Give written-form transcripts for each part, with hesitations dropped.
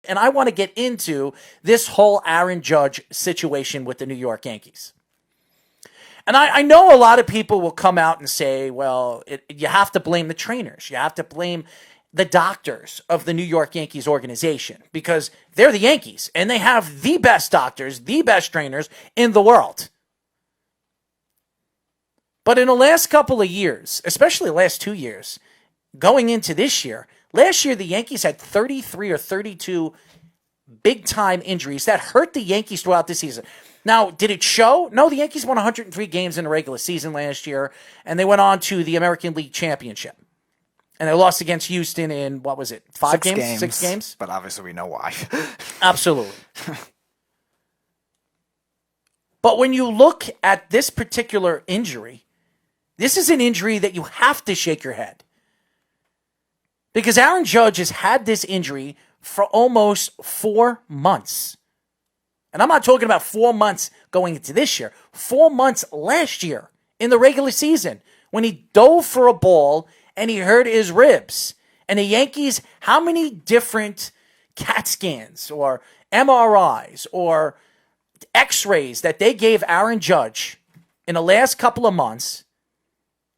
And I want to get into this whole Aaron Judge situation with the New York Yankees. And I know a lot of people will come out and say, well, you have to blame the trainers. You have to blame the doctors of the New York Yankees organization because they're the Yankees and they have the best doctors, the best trainers in the world. But in the last couple of years, especially the last 2 years, going into this year, last year the Yankees had 33 or 32 big-time injuries that hurt the Yankees throughout the season. Now, did it show? No, the Yankees won 103 games in the regular season last year, and they went on to the American League Championship. And they lost against Houston in, what was it, 5 games? 6 games? But obviously we know why. Absolutely. But when you look at this particular injury, this is an injury that you have to shake your head. Because Aaron Judge has had this injury for almost 4 months. And I'm not talking about 4 months going into this year. 4 months last year in the regular season when he dove for a ball and he hurt his ribs. And the Yankees, how many different CAT scans or MRIs or X-rays that they gave Aaron Judge in the last couple of months,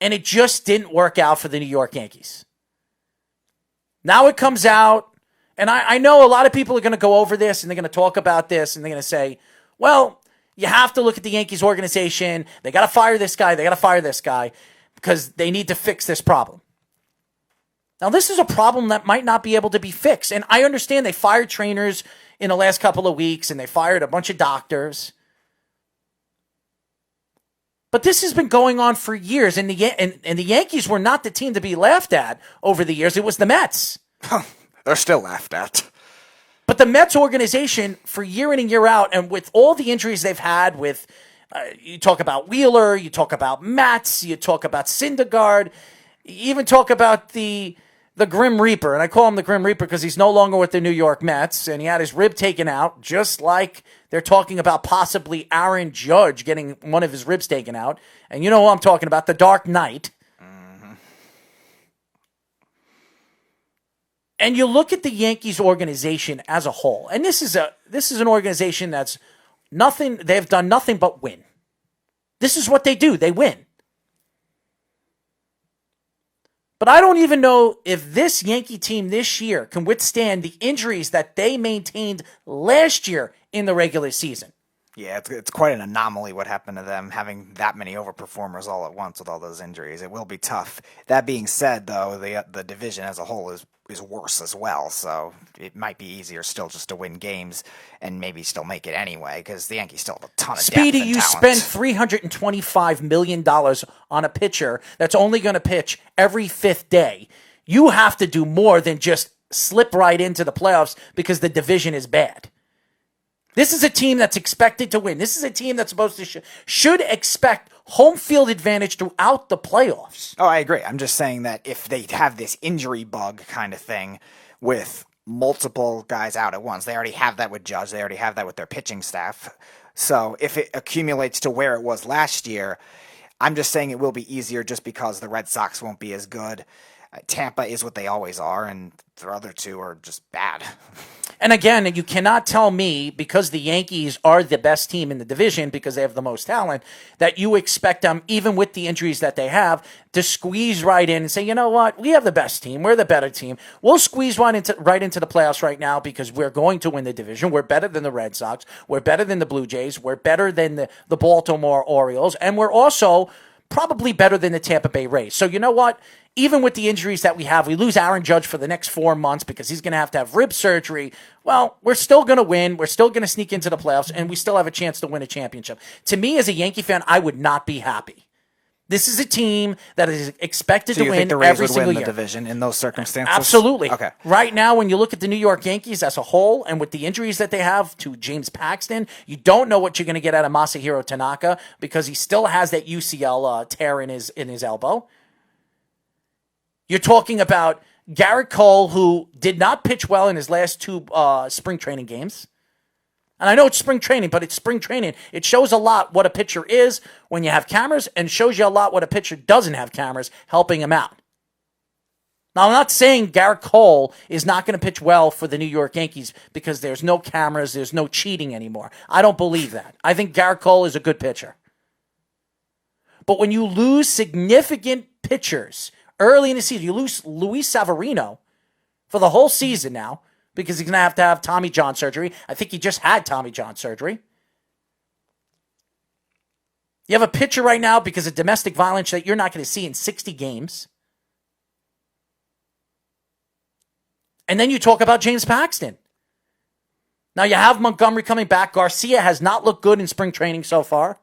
and it just didn't work out for the New York Yankees. Now it comes out, and I know a lot of people are going to go over this, and they're going to talk about this, and they're going to say, well, you have to look at the Yankees organization. They got to fire this guy. They got to fire this guy because they need to fix this problem. Now, this is a problem that might not be able to be fixed, and I understand they fired trainers in the last couple of weeks, and they fired a bunch of doctors. But this has been going on for years, and the Yankees were not the team to be laughed at over the years. It was the Mets. They're still laughed at. But the Mets organization, for year in and year out, and with all the injuries they've had with, you talk about Wheeler, you talk about Matz, you talk about Syndergaard, you even talk about the Grim Reaper. And I call him the Grim Reaper because he's no longer with the New York Mets, and he had his rib taken out, just like they're talking about possibly Aaron Judge getting one of his ribs taken out. And you know who I'm talking about, the Dark Knight. And you look at the Yankees organization as a whole, and this is an organization that's nothing. They've done nothing but win. This is what they do. They win. But I don't even know if this Yankee team this year can withstand the injuries that they maintained last year in the regular season. Yeah, it's quite an anomaly what happened to them, having that many overperformers all at once with all those injuries. It will be tough. That being said, though, the division as a whole is worse as well, so it might be easier still just to win games and maybe still make it anyway, because the Yankees still have a ton of Speedy, depth and you talent. spend $325 million on a pitcher that's only going to pitch every 5th day. You have to do more than just slip right into the playoffs because the division is bad. This is a team that's expected to win. This is a team that's supposed to should expect home field advantage throughout the playoffs. Oh, I agree. I'm just saying that if they have this injury bug kind of thing with multiple guys out at once, they already have that with Judge. They already have that with their pitching staff. So if it accumulates to where it was last year, I'm just saying it will be easier just because the Red Sox won't be as good. Tampa is what they always are, and the other two are just bad. And again, you cannot tell me, because the Yankees are the best team in the division because they have the most talent, that you expect them, even with the injuries that they have, to squeeze right in and say, you know what, we have the best team, we're the better team. We'll squeeze right into the playoffs right now because we're going to win the division. We're better than the Red Sox. We're better than the Blue Jays. We're better than the Baltimore Orioles. And we're also probably better than the Tampa Bay Rays. So you know what? Even with the injuries that we have, we lose Aaron Judge for the next 4 months because he's going to have rib surgery. Well, we're still going to win. We're still going to sneak into the playoffs, and we still have a chance to win a championship. To me, as a Yankee fan, I would not be happy. This is a team that is expected to win every single year. The division in those circumstances? Absolutely. Okay. Right now, when you look at the New York Yankees as a whole, and with the injuries that they have to James Paxton, you don't know what you're going to get out of Masahiro Tanaka because he still has that UCL tear in his elbow. You're talking about Gerrit Cole, who did not pitch well in his last 2 spring training games. And I know it's spring training, but it's spring training. It shows a lot what a pitcher is when you have cameras and shows you a lot what a pitcher doesn't have cameras helping him out. Now, I'm not saying Gerrit Cole is not going to pitch well for the New York Yankees because there's no cameras, there's no cheating anymore. I don't believe that. I think Gerrit Cole is a good pitcher. But when you lose significant pitchers early in the season, you lose Luis Severino for the whole season now because he's going to have Tommy John surgery. I think he just had Tommy John surgery. You have a pitcher right now because of domestic violence that you're not going to see in 60 games. And then you talk about James Paxton. Now you have Montgomery coming back. Garcia has not looked good in spring training so far.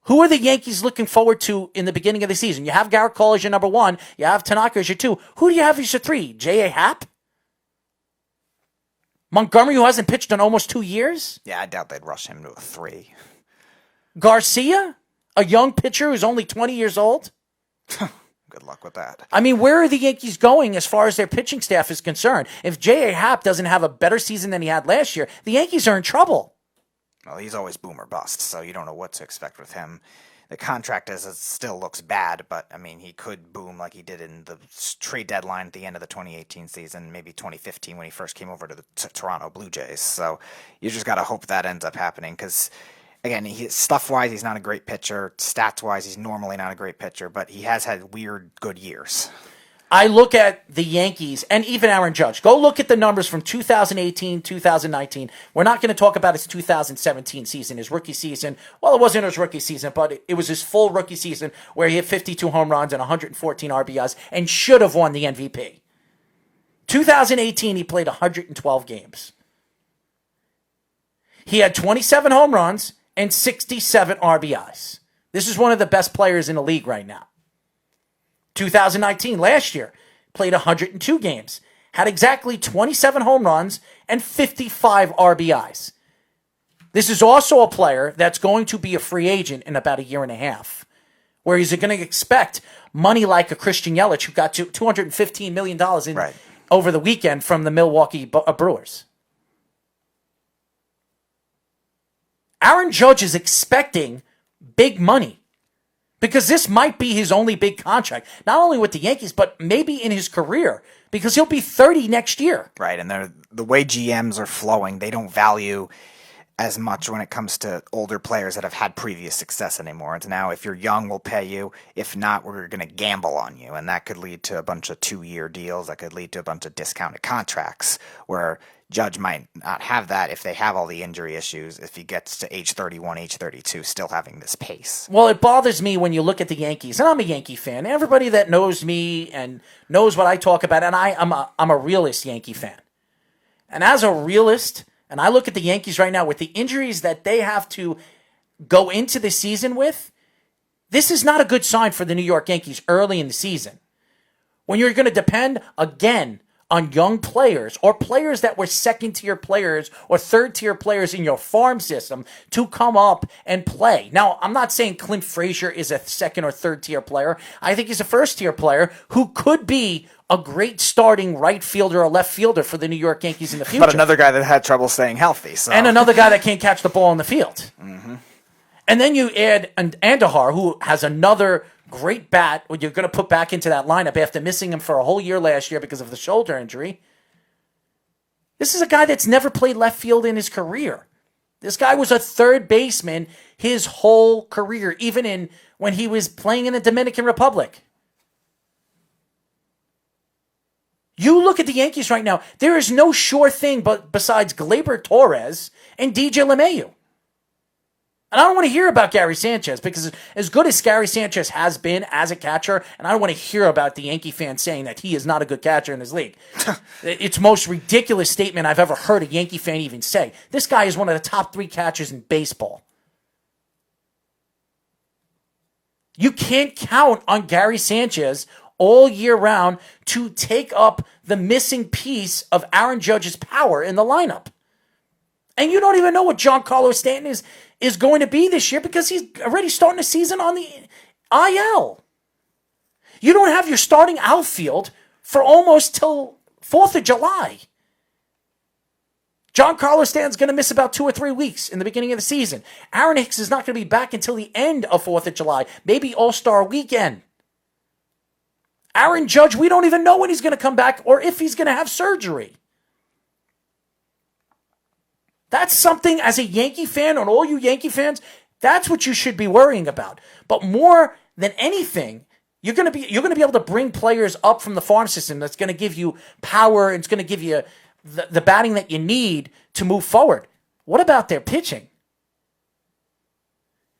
Who are the Yankees looking forward to in the beginning of the season? You have Gerrit Cole as your number 1. You have Tanaka as your 2. Who do you have as your 3? J.A. Happ? Montgomery, who hasn't pitched in almost 2 years? Yeah, I doubt they'd rush him to a 3. Garcia? A young pitcher who's only 20 years old? Good luck with that. I mean, where are the Yankees going as far as their pitching staff is concerned? If J.A. Happ doesn't have a better season than he had last year, the Yankees are in trouble. Well, he's always boom or bust, so you don't know what to expect with him. The contract still looks bad, but, I mean, he could boom like he did in the trade deadline at the end of the 2018 season, maybe 2015 when he first came over to the Toronto Blue Jays. So you just got to hope that ends up happening because, again, stuff-wise, he's not a great pitcher. Stats-wise, he's normally not a great pitcher, but he has had weird good years. I look at the Yankees and even Aaron Judge. Go look at the numbers from 2018, 2019. We're not going to talk about his 2017 season, his rookie season. Well, it wasn't his rookie season, but it was his full rookie season where he hit 52 home runs and 114 RBIs and should have won the MVP. 2018, he played 112 games. He had 27 home runs and 67 RBIs. This is one of the best players in the league right now. 2019, last year, played 102 games, had exactly 27 home runs and 55 RBIs. This is also a player that's going to be a free agent in about a year and a half, where he's going to expect money like a Christian Yelich, who got $215 million over the weekend from the Milwaukee Brewers. Aaron Judge is expecting big money. Because this might be his only big contract, not only with the Yankees, but maybe in his career, because he'll be 30 next year. Right, and the way GMs are flowing, they don't value as much when it comes to older players that have had previous success anymore. It's now, if you're young, we'll pay you. If not, we're going to gamble on you, and that could lead to a bunch of 2-year deals. That could lead to a bunch of discounted contracts, where Judge might not have that if they have all the injury issues, if he gets to age 31, age 32, still having this pace. Well, it bothers me when you look at the Yankees, and I'm a Yankee fan. Everybody that knows me and knows what I talk about, and I'm a realist Yankee fan. And as a realist, and I look at the Yankees right now with the injuries that they have to go into the season with, this is not a good sign for the New York Yankees early in the season. When you're going to depend, again, on young players or players that were second-tier players or third-tier players in your farm system to come up and play. Now, I'm not saying Clint Frazier is a second or third-tier player. I think he's a first-tier player who could be a great starting right fielder or left fielder for the New York Yankees in the future. But another guy that had trouble staying healthy. So. And another guy that can't catch the ball in the field. Mm-hmm. And then you add Andahar, who has another great bat, what you're going to put back into that lineup after missing him for a whole year last year because of the shoulder injury. This is a guy that's never played left field in his career. This guy was a third baseman his whole career, even when he was playing in the Dominican Republic. You look at the Yankees right now, there is no sure thing besides Gleyber Torres and DJ LeMahieu. And I don't want to hear about Gary Sanchez because as good as Gary Sanchez has been as a catcher, and I don't want to hear about the Yankee fans saying that he is not a good catcher in this league. It's the most ridiculous statement I've ever heard a Yankee fan even say. This guy is one of the top 3 catchers in baseball. You can't count on Gary Sanchez all year round to take up the missing piece of Aaron Judge's power in the lineup. And you don't even know what Giancarlo Stanton is going to be this year because he's already starting the season on the IL. You don't have your starting outfield for almost till 4th of July. Giancarlo Stanton's going to miss about 2 or 3 weeks in the beginning of the season. Aaron Hicks is not going to be back until the end of 4th of July, maybe All-Star weekend. Aaron Judge, we don't even know when he's going to come back or if he's going to have surgery. That's something as a Yankee fan, and all you Yankee fans, that's what you should be worrying about. But more than anything, you're going to be able to bring players up from the farm system that's going to give you power and it's going to give you the batting that you need to move forward. What about their pitching?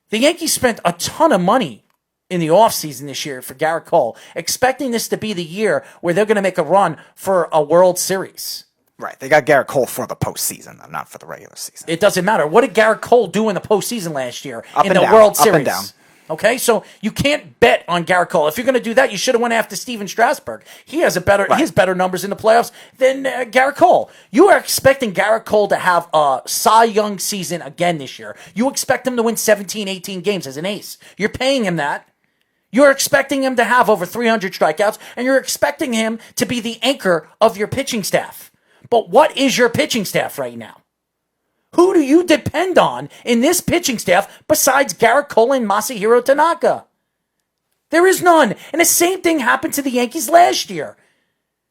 The Yankees spent a ton of money in the offseason this year for Gerrit Cole, expecting this to be the year where they're going to make a run for a World Series. Right. They got Gerrit Cole for the postseason, though, not for the regular season. It doesn't matter. What did Gerrit Cole do in the postseason last year in the down, World Series? Up and down. Okay, so you can't bet on Gerrit Cole. If you're going to do that, you should have went after Steven Strasburg. He has he has better numbers in the playoffs than Gerrit Cole. You are expecting Gerrit Cole to have a Cy Young season again this year. You expect him to win 17, 18 games as an ace. You're paying him that. You're expecting him to have over 300 strikeouts, and you're expecting him to be the anchor of your pitching staff. But what is your pitching staff right now? Who do you depend on in this pitching staff besides Gerrit Cole and Masahiro Tanaka? There is none. And the same thing happened to the Yankees last year.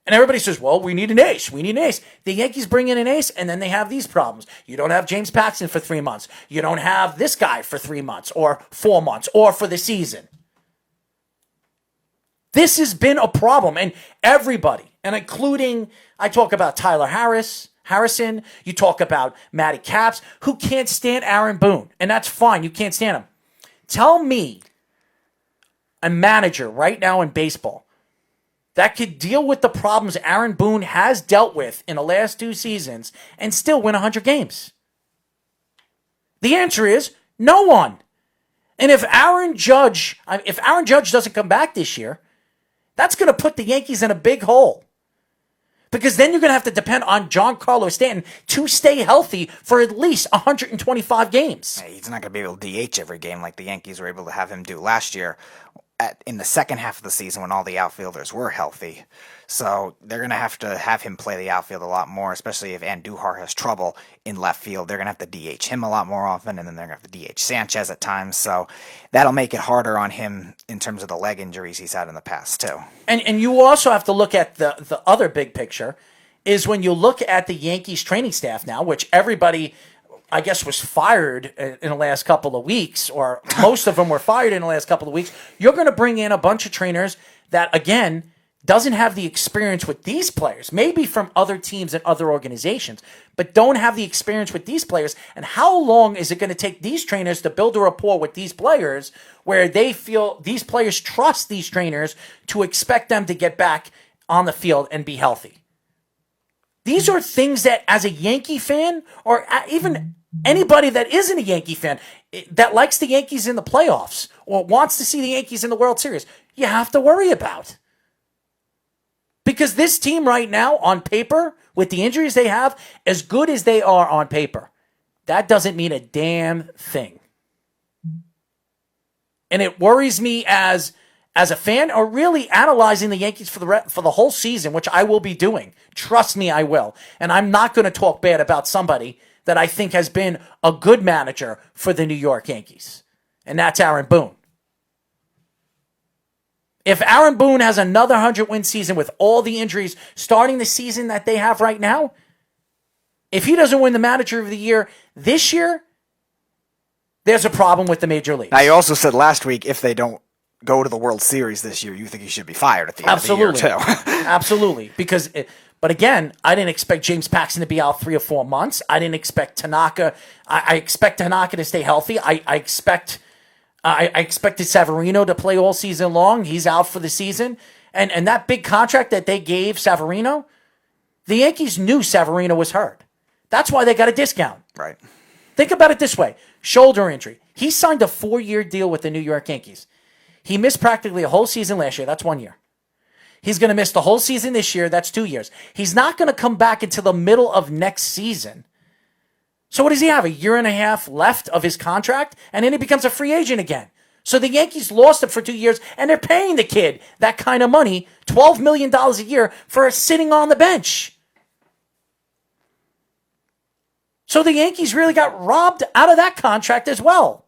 And everybody says, well, we need an ace. We need an ace. The Yankees bring in an ace, and then they have these problems. You don't have James Paxton for 3 months. You don't have this guy for 3 months or 4 months or for the season. This has been a problem. And everybody, and including, I talk about Tyler Harrison, you talk about Matty Capps, who can't stand Aaron Boone. And that's fine. You can't stand him. Tell me a manager right now in baseball that could deal with the problems Aaron Boone has dealt with in the last 2 seasons and still win 100 games. The answer is no one. And if Aaron Judge doesn't come back this year, that's going to put the Yankees in a big hole. Because then you're going to have to depend on Giancarlo Stanton to stay healthy for at least 125 games. Hey, he's not going to be able to DH every game like the Yankees were able to have him do last year in the second half of the season when all the outfielders were healthy. So they're going to have him play the outfield a lot more, especially if Andujar has trouble in left field. They're going to have to DH him a lot more often, and then they're going to have to DH Sanchez at times. So that'll make it harder on him in terms of the leg injuries he's had in the past, too. And you also have to look at the other big picture, is when you look at the Yankees training staff now, which everybody, I guess, was fired in the last couple of weeks, or most of them were fired in the last couple of weeks. You're going to bring in a bunch of trainers that, again, doesn't have the experience with these players, maybe from other teams and other organizations, but don't have the experience with these players. And how long is it going to take these trainers to build a rapport with these players where they feel these players trust these trainers to expect them to get back on the field and be healthy? These are things that, as a Yankee fan, or even anybody that isn't a Yankee fan, that likes the Yankees in the playoffs or wants to see the Yankees in the World Series, you have to worry about. Because this team right now, on paper, with the injuries they have, as good as they are on paper, that doesn't mean a damn thing. And it worries me as a fan, or really analyzing the Yankees for the whole season, which I will be doing. Trust me, I will. And I'm not going to talk bad about somebody that I think has been a good manager for the New York Yankees. And that's Aaron Boone. If Aaron Boone has another 100-win season with all the injuries starting the season that they have right now, if he doesn't win the Manager of the Year this year, there's a problem with the Major Leagues. Now, you also said last week if they don't go to the World Series this year, you think he should be fired at the end of the year, too. Absolutely. But again, I didn't expect James Paxton to be out 3 or 4 months. I didn't expect Tanaka. I expect Tanaka to stay healthy. I expected Severino to play all season long. He's out for the season. And that big contract that they gave Severino, the Yankees knew Severino was hurt. That's why they got a discount. Right. Think about it this way. Shoulder injury. He signed a 4-year deal with the New York Yankees. He missed practically a whole season last year. That's 1 year. He's going to miss the whole season this year. That's 2 years. He's not going to come back until the middle of next season. So what does he have? A year and a half left of his contract? And then he becomes a free agent again. So the Yankees lost him for 2 years, and they're paying the kid that kind of money, $12 million a year, for sitting on the bench. So the Yankees really got robbed out of that contract as well.